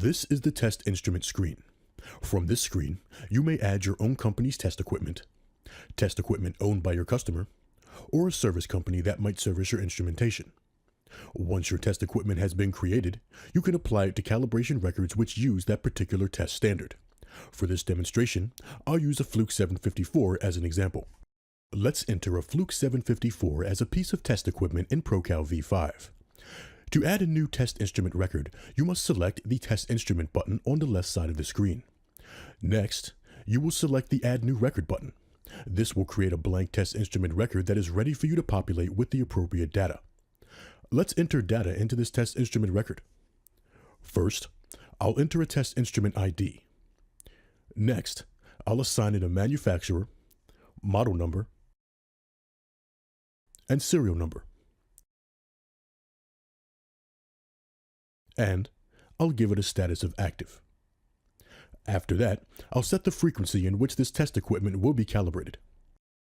This is the test instrument screen. From this screen, you may add your own company's test equipment owned by your customer, or a service company that might service your instrumentation. Once your test equipment has been created, you can apply it to calibration records which use that particular test standard. For this demonstration, I'll use a Fluke 754 as an example. Let's enter a Fluke 754 as a piece of test equipment in ProCal V5. To add a new test instrument record, you must select the Test Instrument button on the left side of the screen. Next, you will select the Add New Record button. This will create a blank test instrument record that is ready for you to populate with the appropriate data. Let's enter data into this test instrument record. First, I'll enter a test instrument ID. Next, I'll assign it a manufacturer, model number, and serial number. And I'll give it a status of active. After that, I'll set the frequency in which this test equipment will be calibrated.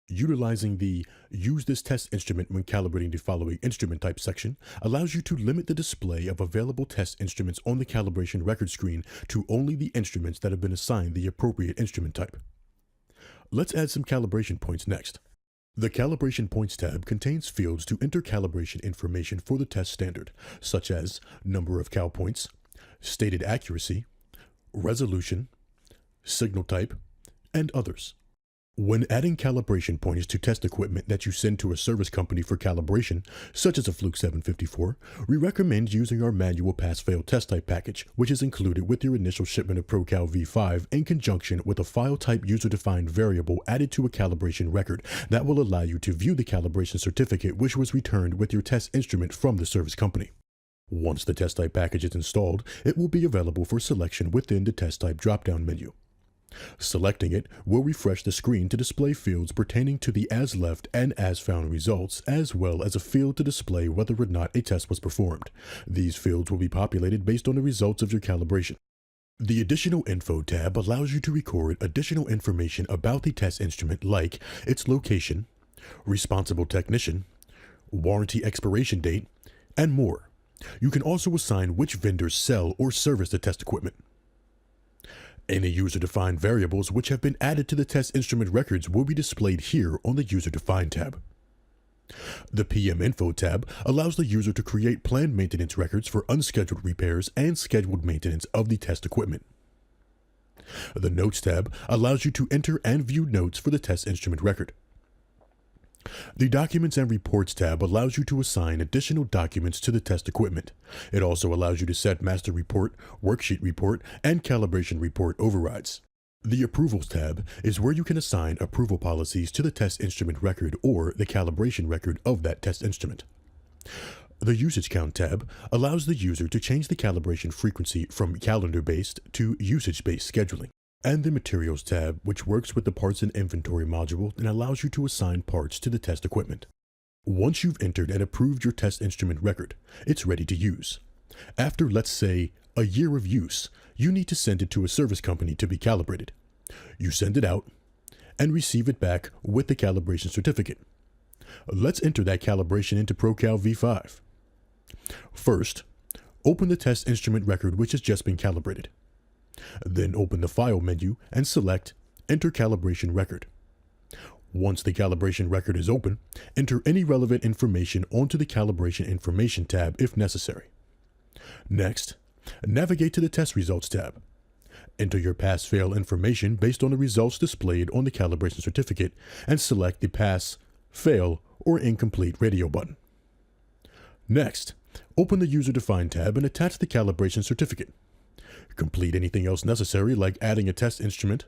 Utilizing the Use this test instrument when calibrating the following instrument type section allows you to limit the display of available test instruments on the calibration record screen to only the instruments that have been assigned the appropriate instrument type. Let's add some calibration points next. The Calibration Points tab contains fields to enter calibration information for the test standard, such as number of cal points, stated accuracy, resolution, signal type, and others. When adding calibration points to test equipment that you send to a service company for calibration, such as a Fluke 754, we recommend using our manual pass-fail test type package, which is included with your initial shipment of ProCal V5 in conjunction with a file type user-defined variable added to a calibration record that will allow you to view the calibration certificate which was returned with your test instrument from the service company. Once the test type package is installed, it will be available for selection within the test type drop-down menu. Selecting it will refresh the screen to display fields pertaining to the as left and as found results, as well as a field to display whether or not a test was performed. These fields will be populated based on the results of your calibration. The Additional Info tab allows you to record additional information about the test instrument like its location, responsible technician, warranty expiration date, and more. You can also assign which vendors sell or service the test equipment. Any user-defined variables which have been added to the test instrument records will be displayed here on the User-Defined tab. The PM Info tab allows the user to create planned maintenance records for unscheduled repairs and scheduled maintenance of the test equipment. The Notes tab allows you to enter and view notes for the test instrument record. The Documents and Reports tab allows you to assign additional documents to the test equipment. It also allows you to set Master Report, Worksheet Report, and Calibration Report overrides. The Approvals tab is where you can assign approval policies to the test instrument record or the calibration record of that test instrument. The Usage Count tab allows the user to change the calibration frequency from calendar-based to usage-based scheduling. And the Materials tab, which works with the Parts and Inventory module and allows you to assign parts to the test equipment. Once you've entered and approved your test instrument record, it's ready to use. After, let's say, a year of use, you need to send it to a service company to be calibrated. You send it out and receive it back with the calibration certificate. Let's enter that calibration into ProCal V5. First, open the test instrument record which has just been calibrated. Then open the File menu and select Enter Calibration Record. Once the calibration record is open, enter any relevant information onto the Calibration Information tab if necessary. Next, navigate to the Test Results tab. Enter your pass-fail information based on the results displayed on the calibration certificate and select the Pass, Fail, or Incomplete radio button. Next, open the User-Defined tab and attach the calibration certificate. Complete anything else necessary like adding a test instrument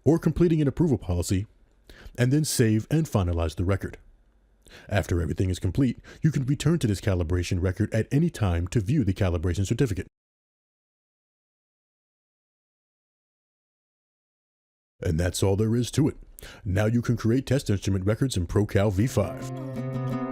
or completing an approval policy, and then save and finalize the record. After everything is complete, you can return to this calibration record at any time to view the calibration certificate. And that's all there is to it. Now you can create test instrument records in ProCal V5.